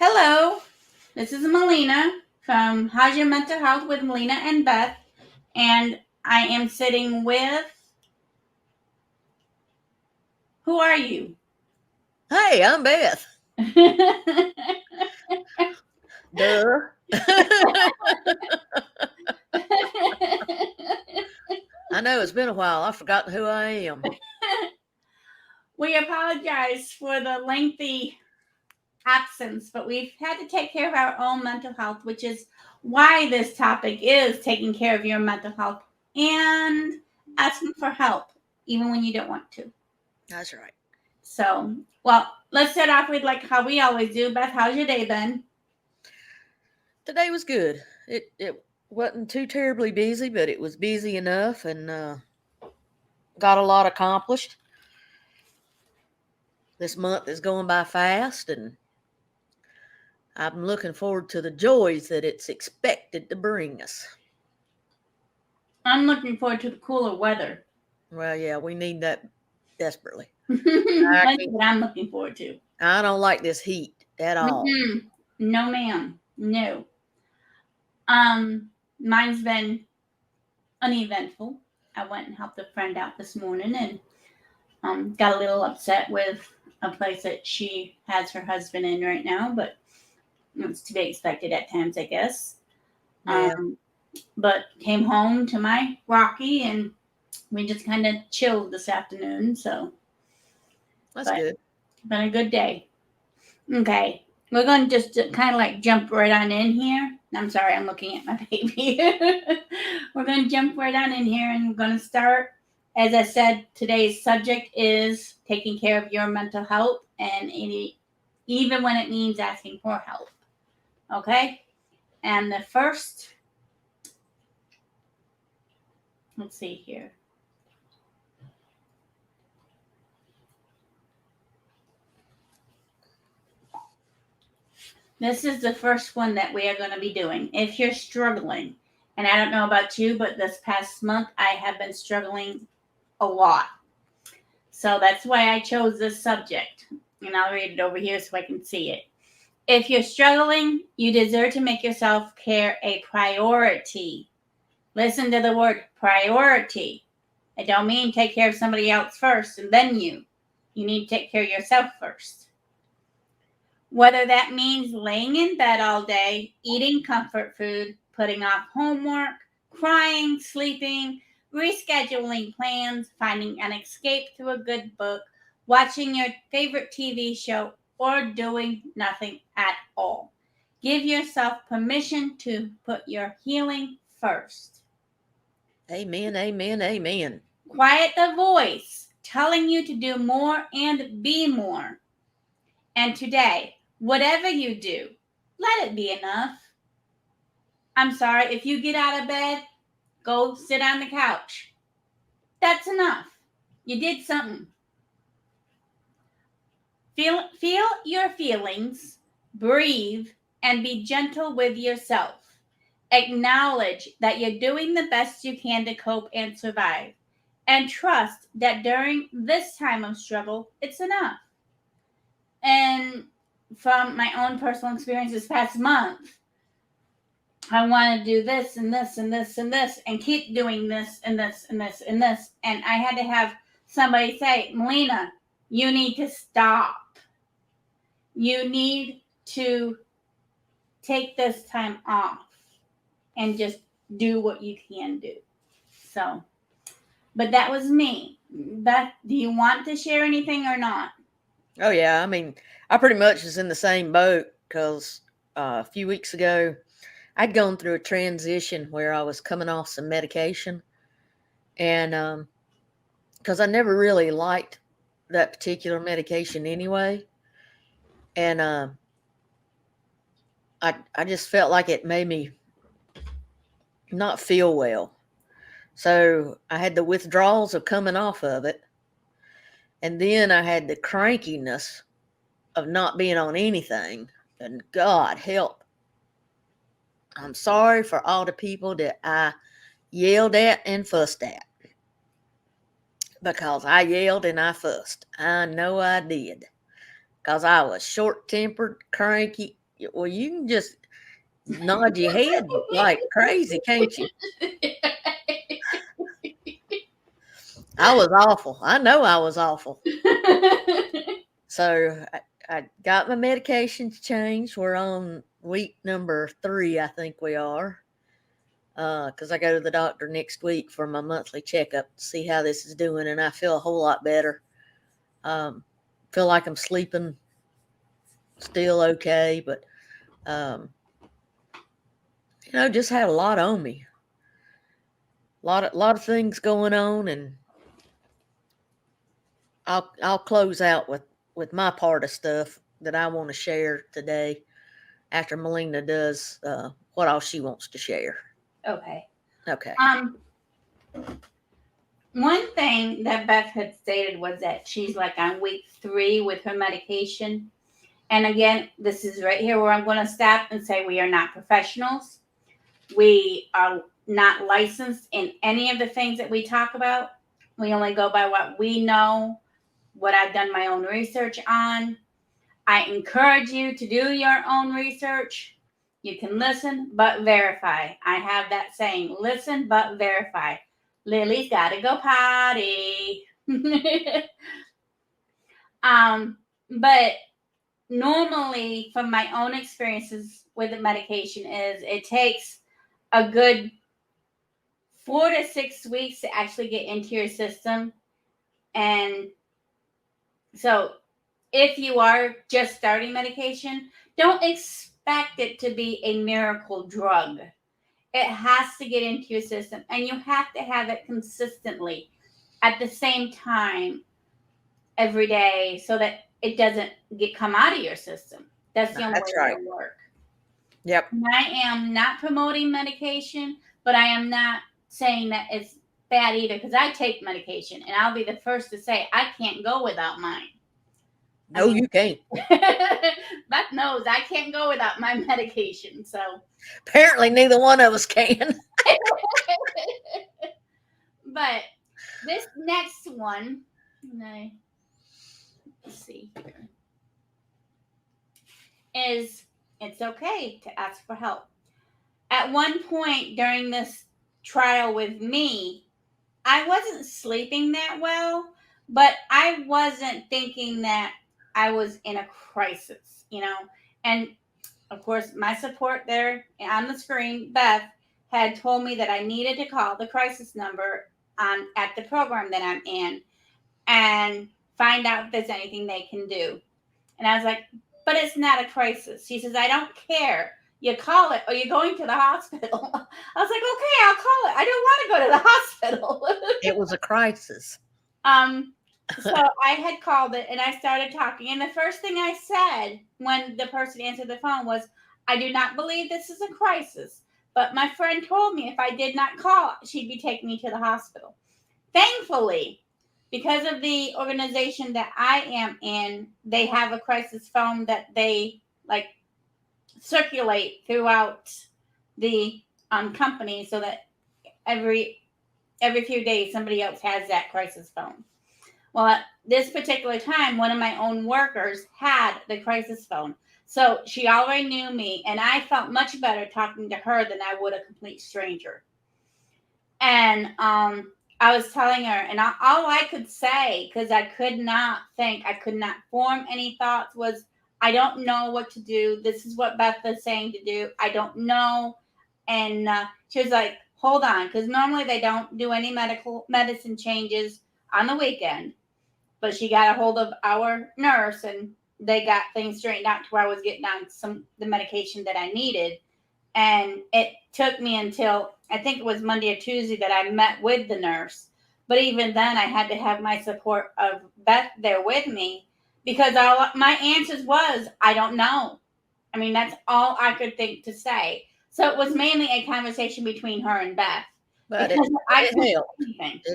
Hello, this is Melina from How's Your Mental Health with Melina and Beth, and I am sitting with. Who are you? Hey, I'm Beth. Duh. I know it's been a while. I've forgotten who I am. We apologize for the lengthy absence, but we've had to take care of our own mental health, which is why this topic is taking care of your mental health and asking for help, even when you don't want to. That's right. So, well, let's start off with like how we always do. Beth, how's your day been? Today was good. It wasn't too terribly busy, but it was busy enough and got a lot accomplished. This month is going by fast, and I'm looking forward to the joys that it's expected to bring us. I'm looking forward to the cooler weather. Well, yeah, we need that desperately. I That's can't, what I'm looking forward to. I don't like this heat at all. No, ma'am. No. Um, Mine's been uneventful. I went and helped a friend out this morning and got a little upset with a place that she has her husband in right now, but it's to be expected at times, I guess. Yeah, Um, but came home to my Rocky and we just kind of chilled this afternoon. So, that's but good. been a good day. Okay, we're going to just kind of like jump right on in here. I'm sorry, I'm looking at my baby. We're going to jump right on in here and we're going to start. As I said, today's subject is taking care of your mental health and even when it means asking for help. Okay, and the first, let's see here. This is the first one that we are going to be doing. If you're struggling, and I don't know about you, but this past month I have been struggling a lot. So that's why I chose this subject. And I'll read it over here so I can see it. If you're struggling, you deserve to make your self care a priority. Listen to the word priority. I don't mean take care of somebody else first and then you. You need to take care of yourself first. Whether that means laying in bed all day, eating comfort food, putting off homework, crying, sleeping, rescheduling plans, finding an escape through a good book, watching your favorite TV show, or doing nothing at all. Give yourself permission to put your healing first. Amen, amen, amen. Quiet the voice telling you to do more and be more. And today, whatever you do, let it be enough. I'm sorry, if you get out of bed, go sit on the couch. That's enough. You did something. Feel your feelings, breathe, and be gentle with yourself. Acknowledge that you're doing the best you can to cope and survive. And trust that during this time of struggle, it's enough. And from my own personal experience this past month, I want to do this and this and this and this and keep doing this and this and this and this. And I had to have somebody say, Melina, you need to stop. You need to take this time off and just do what you can do. So, but that was me. Beth, do you want to share anything or not? Oh yeah, I mean, I pretty much was in the same boat because a few weeks ago I'd gone through a transition where I was coming off some medication, and because I never really liked that particular medication anyway, and I just felt like it made me not feel well. So I had the withdrawals of coming off of it, and then I had the crankiness of not being on anything. And God help, I'm sorry for all the people that I yelled at and fussed at because I yelled and I fussed. I know I did because I was short tempered, cranky. Well, you can just nod your head like crazy, can't you? I was awful. I know I was awful. So I got my medications changed. We're on week number 3, I think we are. Because I go to the doctor next week for my monthly checkup to see how this is doing, and I feel a whole lot better. Feel like I'm sleeping still okay, but just had a lot on me. Lot of things going on, and I'll close out with my part of stuff that I want to share today after Melina does what all she wants to share. Okay. Okay. One thing that Beth had stated was that she's like on week 3 with her medication. And again, this is right here where I'm going to stop and say we are not professionals. We are not licensed in any of the things that we talk about. We only go by what we know, what I've done my own research on. I encourage you to do your own research. You can listen, but verify. I have that saying, listen, but verify. Lily's got to go potty. But normally, from my own experiences with the medication, is it takes a good 4 to 6 weeks to actually get into your system. And so if you are just starting medication, don't expect it to be a miracle drug. It has to get into your system, and you have to have it consistently at the same time every day so that it doesn't come out of your system. That's the only way right. it'll work. Yep. And I am not promoting medication, but I am not saying that it's bad either, because I take medication, and I'll be the first to say I can't go without mine. No, you can't. Beth knows I can't go without my medication. So apparently neither one of us can. But this next one, let's see here, is it's okay to ask for help. At one point during this trial with me, I wasn't sleeping that well, but I wasn't thinking that I was in a crisis, And of course, my support there on the screen, Beth, had told me that I needed to call the crisis number at the program that I'm in and find out if there's anything they can do. And I was like, but it's not a crisis. She says, I don't care. You call it or you're going to the hospital. I was like, okay, I'll call it. I don't want to go to the hospital. It was a crisis. So I had called it and I started talking. And the first thing I said when the person answered the phone was, I do not believe this is a crisis. But my friend told me if I did not call, she'd be taking me to the hospital. Thankfully, because of the organization that I am in, they have a crisis phone that they circulate throughout the company, so that every few days somebody else has that crisis phone. Well, at this particular time, one of my own workers had the crisis phone. So she already knew me, and I felt much better talking to her than I would a complete stranger. And I was telling her, and all I could say, because I could not form any thoughts, was, I don't know what to do. This is what Beth is saying to do. I don't know. And she was like, hold on, because normally they don't do any medicine changes on the weekend. But she got a hold of our nurse, and they got things straightened out to where I was getting on the medication that I needed. And it took me until, I think it was Monday or Tuesday, that I met with the nurse. But even then, I had to have my support of Beth there with me, because my answers was, I don't know. I mean, that's all I could think to say. So it was mainly a conversation between her and Beth. But it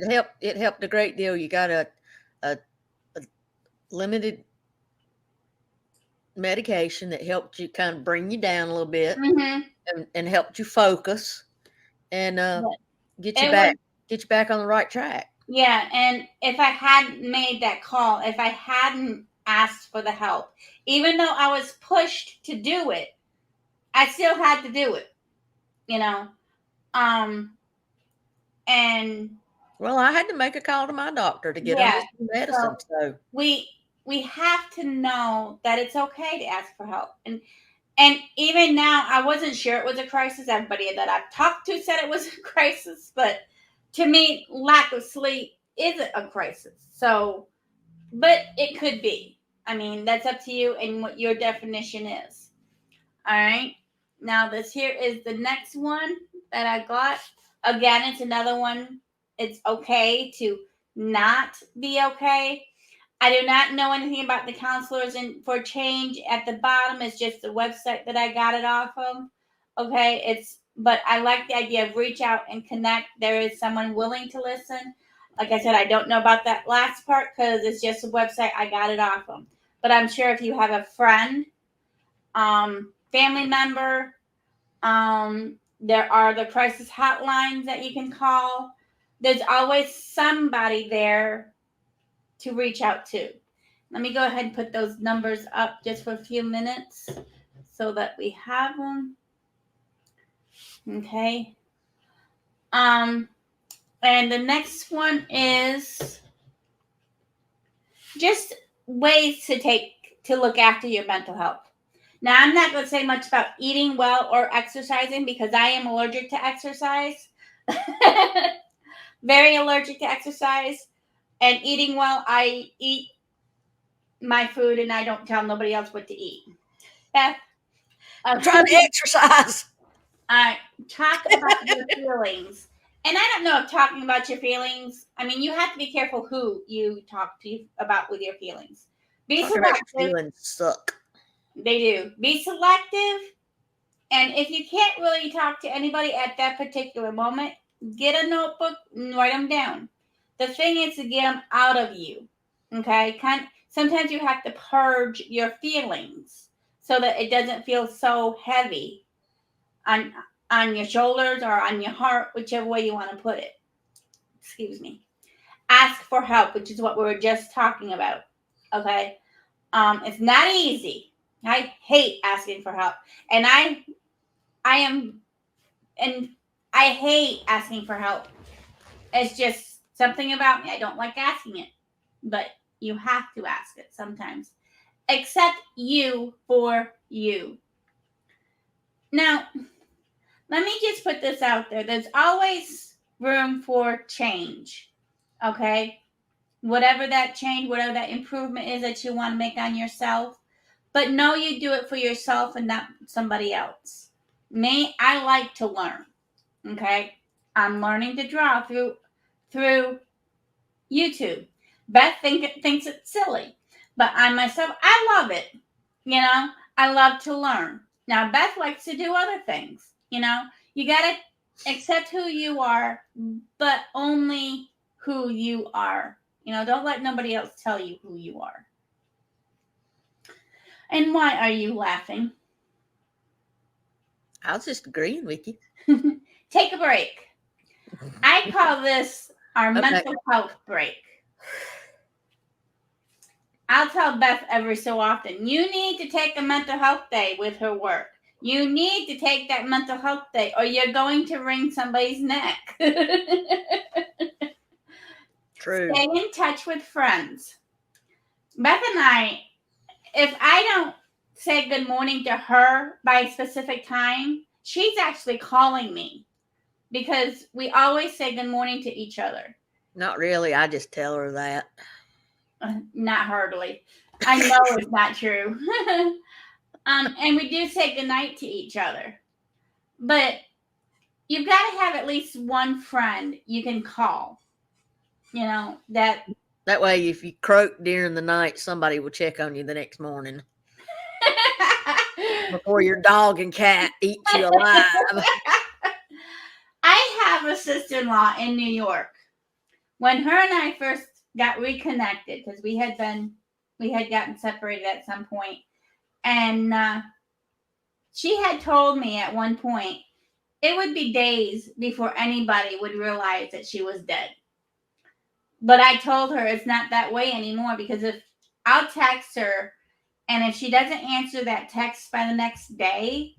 helped. It helped a great deal. You got a limited medication that helped you kind of bring you down a little bit, and helped you focus and get you back on the right track. Yeah, and if I hadn't made that call, if I hadn't asked for the help, even though I was pushed to do it, I still had to do it, you know. And Well, I had to make a call to my doctor to get on yeah, this new so medicine. So we have to know that it's okay to ask for help. And even now, I wasn't sure it was a crisis. Everybody that I've talked to said it was a crisis, but to me, lack of sleep isn't a crisis. So, but it could be. I mean, that's up to you and what your definition is. All right. Now, this here is the next one that I got. Again, it's another one. It's okay to not be okay. I do not know anything about the counselors and for change. At the bottom is just the website that I got it off of. Okay, but I like the idea of reach out and connect. There is someone willing to listen. Like I said, I don't know about that last part because it's just a website I got it off of. But I'm sure if you have a friend, family member, there are the crisis hotlines that you can call. There's always somebody there to reach out to. Let me go ahead and put those numbers up just for a few minutes so that we have them. Okay. And the next one is just ways to look after your mental health. Now, I'm not going to say much about eating well or exercising because I am allergic to exercise. Very allergic to exercise. And eating well, I eat my food and I don't tell nobody else what to eat. Beth, I'm trying to exercise. talk about your feelings. And I don't know if talking about your feelings, I mean, you have to be careful who you talk to about with your feelings. Be Talking about your selective. feelings suck. They do. Be selective. And if you can't really talk to anybody at that particular moment, get a notebook and write them down. The thing is to get them out of you. Okay? Sometimes you have to purge your feelings so that it doesn't feel so heavy on your shoulders or on your heart, whichever way you want to put it. Excuse me. Ask for help, which is what we were just talking about. Okay? It's not easy. I hate asking for help. And I hate asking for help. It's just something about me. I don't like asking it. But you have to ask it sometimes. Accept you for you. Now, let me just put this out there. There's always room for change. Okay? Whatever that change, whatever that improvement is that you want to make on yourself. But know you do it for yourself and not somebody else. Me, I like to learn. Okay? I'm learning to draw through YouTube. Beth thinks it's silly. But I myself, I love it. You know, I love to learn. Now, Beth likes to do other things. You know, you got to accept who you are, but only who you are. You know, don't let nobody else tell you who you are. And why are you laughing? I was just agreeing with you. Take a break. I call this our mental health break. I'll tell Beth every so often, you need to take a mental health day with her work. You need to take that mental health day or you're going to wring somebody's neck. True. Stay in touch with friends. Beth and I, if I don't say good morning to her by a specific time, she's actually calling me because we always say good morning to each other. Not really. I just tell her that. Not hardly. I know it's not true. And we do say goodnight to each other. But you've got to have at least one friend you can call. You know, that way, if you croak during the night, somebody will check on you the next morning before your dog and cat eat you alive. I have a sister-in-law in New York. When her and I first got reconnected, because we had gotten separated at some point, and she had told me at one point it would be days before anybody would realize that she was dead. But I told her it's not that way anymore because if I'll text her and if she doesn't answer that text by the next day,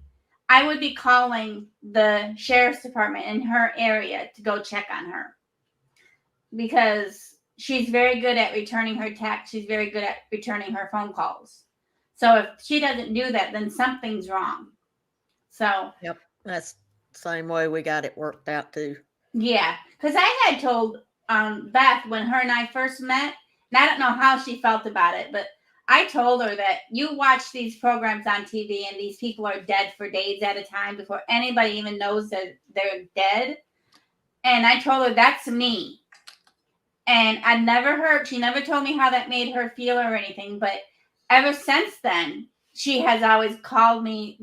I would be calling the sheriff's department in her area to go check on her because she's very good at returning her texts. She's very good at returning her phone calls. So if she doesn't do that, then something's wrong. So Yep. That's the same way we got it worked out too. yeah, because I had told Beth when her and I first met, and I don't know how she felt about it, but I told her that you watch these programs on TV and these people are dead for days at a time before anybody even knows that they're dead. And I told her that's me. And I never heard, she never told me how that made her feel or anything, but ever since then, she has always called me,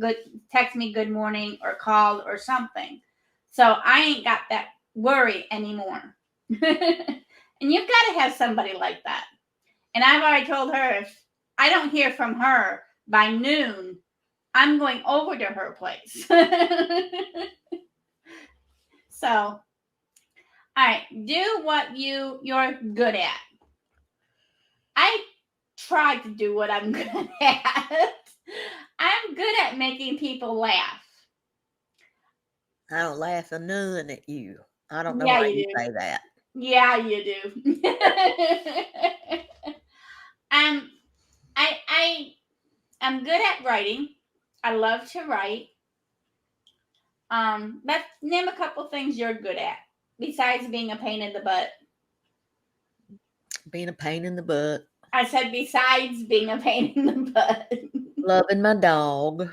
text me good morning or called or something. So I ain't got that worry anymore. And you've got to have somebody like that. And I've already told her if I don't hear from her by noon, I'm going over to her place. So, all right, do what you're good at. I try to do what I'm good at. I'm good at making people laugh. I don't laugh a none at you. I don't know Yeah, why you you do. say that. Yeah, you do. I'm good at writing. I love to write. Let's name a couple things you're good at besides being a pain in the butt. Being a pain in the butt. I said besides being a pain in the butt. Loving my dog.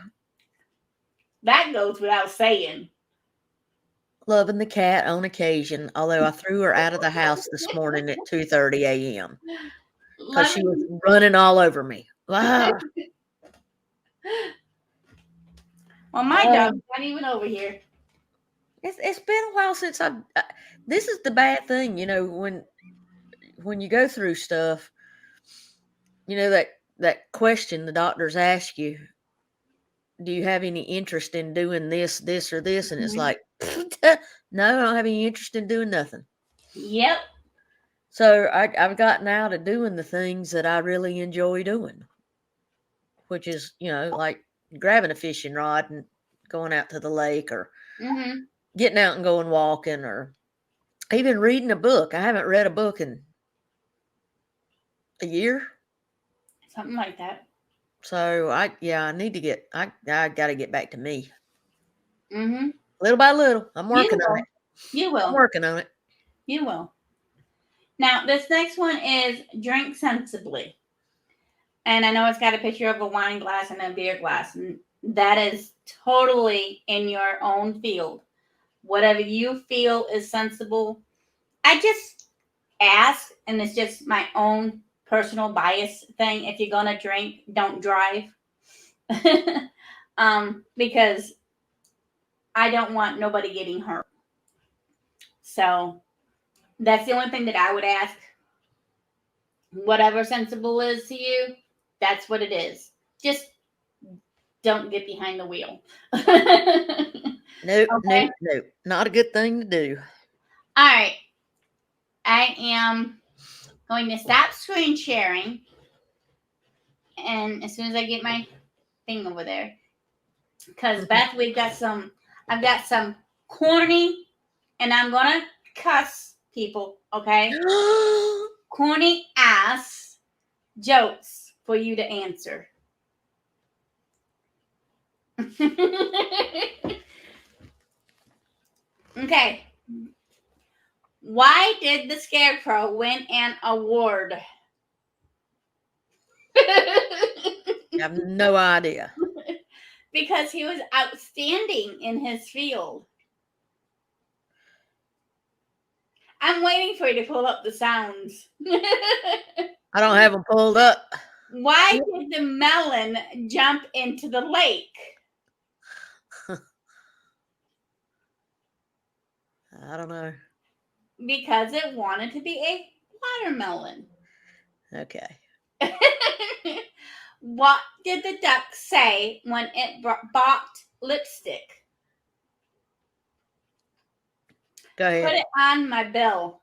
That goes without saying. Loving the cat on occasion, although I threw her out of the house this morning at 2:30 a.m. because she was Loving. running all over me. Ah, Well, my uh, dog's not even over here. it's been a while since I've. This is the bad thing, when you go through stuff, that question the doctors ask you, do you have any interest in doing this, or this? And it's Mhm. like, no, I don't have any interest in doing nothing. Yep. So I've gotten out of doing the things that I really enjoy doing, which is, like grabbing a fishing rod and going out to the lake, or Mm-hmm. getting out and going walking, or even reading a book. I haven't read a book in a year. Something like that. So I need to I got to get back to me. Mm-hmm. Little by little. I'm You working on will. it. You I'm will. working on it. You will. Now, this next one is drink sensibly. And I know it's got a picture of a wine glass and a beer glass. And that is totally in your own field. Whatever you feel is sensible. I just ask, and it's just my own personal bias thing. If you're going to drink, don't drive. Because I don't want nobody getting hurt. So that's the only thing that I would ask. Whatever sensible is to you, that's what it is. Just don't get behind the wheel. Nope, Okay. nope, nope. Not a good thing to do. All right. I am going to stop screen sharing. And as soon as I get my thing over there, because Beth, I've got some corny, and I'm going to cuss people, okay? Corny ass jokes for you to answer. Okay. Why did the Scarecrow win an award? I have no idea. Because he was outstanding in his field. I'm waiting for you to pull up the sounds. I don't have them pulled up. Why did the melon jump into the lake? I don't know. Because it wanted to be a watermelon. Okay. What did the duck say when it bought lipstick? Go ahead. Put it on my bill.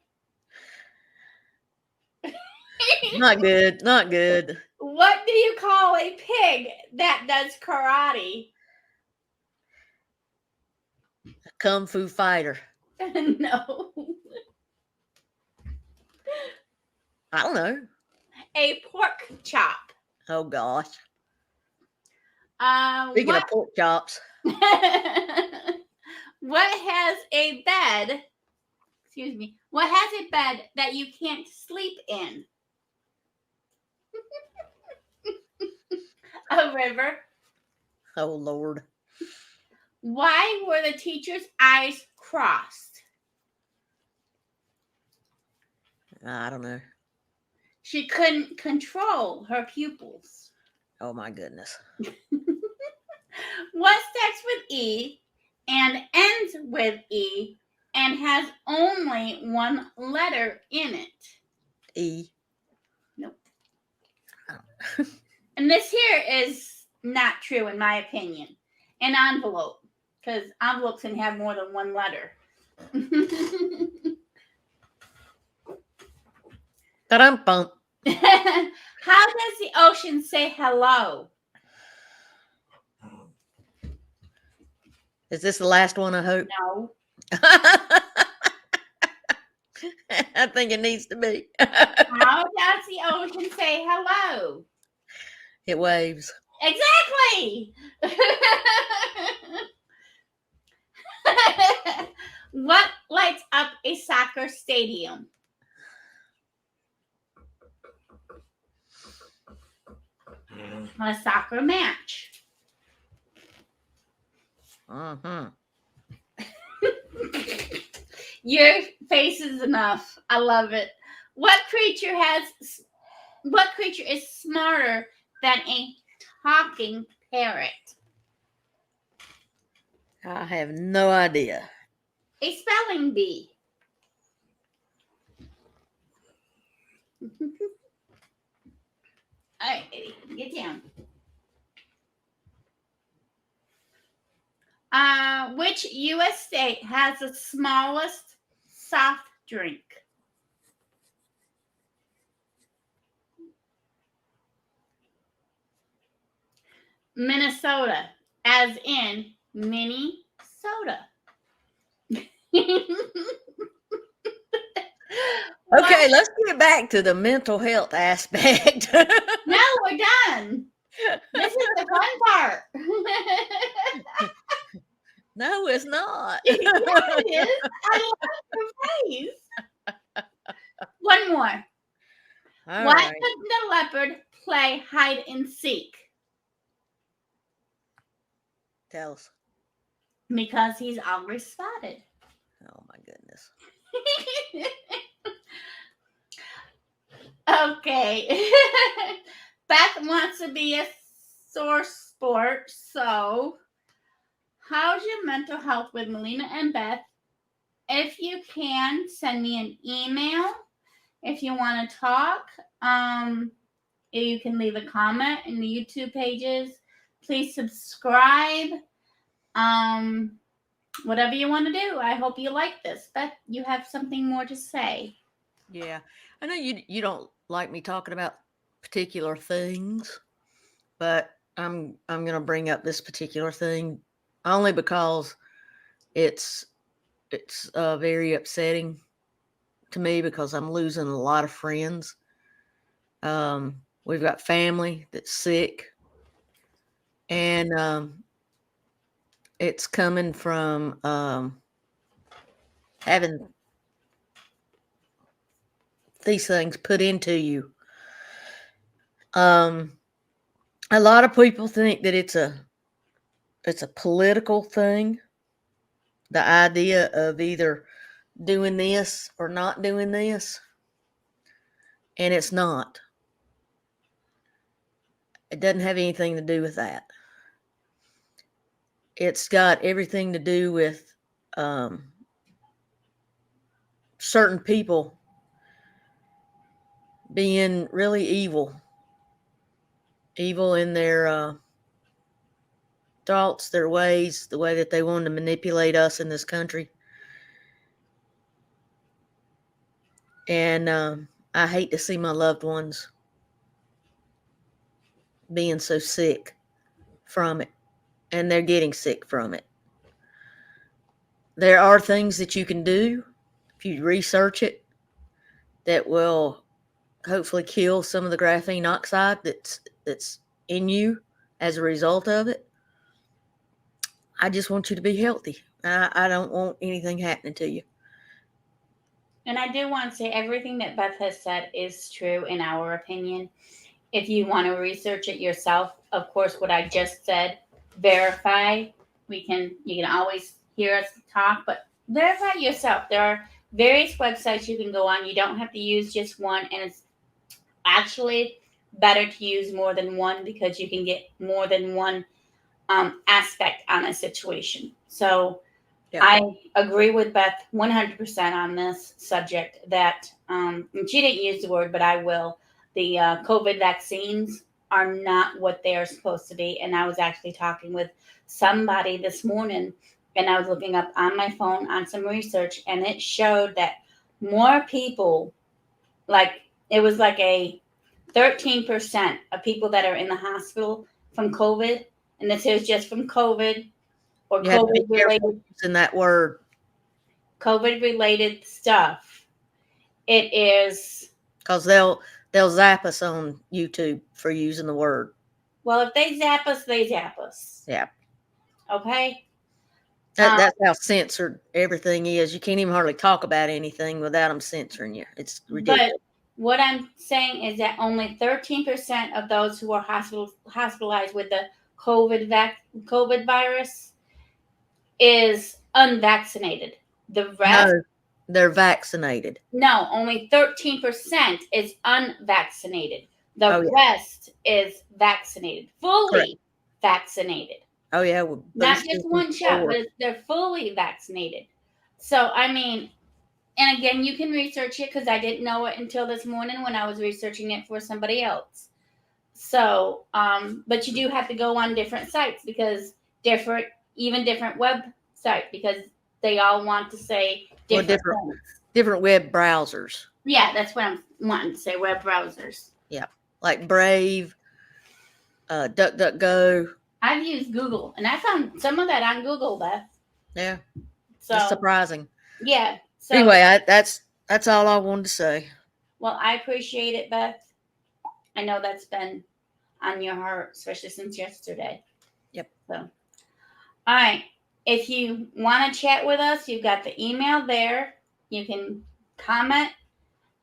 Not good. Not good. What do you call a pig that does karate? A kung fu fighter. No. I don't know. A pork chop. Oh gosh. Speaking What of pork chops, what has a bed? Excuse me. What has a bed that you can't sleep in? A river. oh Lord. Why were the teacher's eyes crossed? I don't know. She couldn't control her pupils. Oh my goodness. What starts with E and ends with E and has only one letter in it? E. Nope. Oh. And this here is not true in my opinion. An envelope, because envelopes can have more than one letter. Ta-dum-bum. How does the ocean say hello? Is this the last one, I hope? No. I think it needs to be. How does the ocean say hello? It waves. Exactly. What lights up a soccer stadium? A soccer match. Mm-hmm. Your face is enough. I love it. What creature is smarter than a talking parrot? I have no idea. A spelling bee. All right, baby, get down. Which U.S. state has the smallest soft drink? Minnesota, as in mini soda. Okay, let's get back to the mental health aspect. No, we're done. This is the fun part. No, it's not. Yeah, it is. I love your face. One more. All Why right. couldn't the leopard play hide and seek? Tell us. Because he's always spotted. Oh my goodness. Okay. Beth wants to be a source sport, so how's your mental health with Melina and Beth? If you can, send me an email. If you want to talk, you can leave a comment in the YouTube pages. Please subscribe. Whatever you want to do. I hope you like this. Beth, you have something more to say. Yeah. I know you don't like me talking about particular things, but I'm gonna bring up this particular thing only because it's very upsetting to me because I'm losing a lot of friends. We've got family that's sick, and it's coming from having these things put into you. A lot of people think that it's a political thing. The idea of either doing this or not doing this, and it's not. It doesn't have anything to do with that. It's got everything to do with certain people being really evil in their thoughts, their ways, the way that they want to manipulate us in this country. And I hate to see my loved ones being so sick from it, and they're getting sick from it. there are things that you can do if you research it that will hopefully kill some of the graphene oxide that's in you as a result of it. I just want you to be healthy. I don't want anything happening to you. And I do want to say everything that Beth has said is true in our opinion. If you want to research it yourself, of course, what I just said, verify. You can always hear us talk, but verify yourself. There are various websites you can go on. You don't have to use just one, and it's actually better to use more than one because you can get more than one aspect on a situation. So Yeah. I agree with Beth 100% on this subject that, and she didn't use the word, but I will. The COVID vaccines are not what they are supposed to be. And I was actually talking with somebody this morning and I was looking up on my phone on some research and it showed that more people, like it was like a 13% of people that are in the hospital from COVID. And this is just from COVID or You have to be COVID careful related using that word COVID related stuff. It is, because they'll zap us on YouTube for using the word. well, if they zap us, they zap us. Yeah. Okay. That's how censored everything is. You can't even hardly talk about anything without them censoring you. It's ridiculous. But what I'm saying is that only 13% of those who are hospitalized with the COVID virus is unvaccinated. The rest, No, they're vaccinated. no, only 13% is unvaccinated. The Oh, yeah. rest is vaccinated, fully Correct. vaccinated. Oh, yeah. With Not boosters just and one shot, forward. but they're fully vaccinated. So, I mean, and again, you can research it because I didn't know it until this morning when I was researching it for somebody else. So, but you do have to go on different sites because different websites because they all want to say Well, different things. different web browsers. Yeah, that's what I'm wanting to say. Web browsers. Yeah, like Brave, DuckDuckGo. I've used Google, and I found some of that on Google, Beth. Yeah, So it's surprising. yeah. So Anyway, that's all I wanted to say. well, I appreciate it, Beth. I know that's been on your heart, especially since yesterday. Yep. So, all right. If you want to chat with us, you've got the email there. You can comment.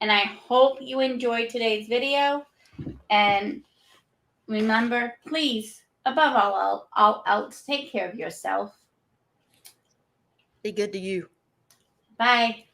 And I hope you enjoyed today's video. And remember, please, above all else, take care of yourself. Be good to you. Bye.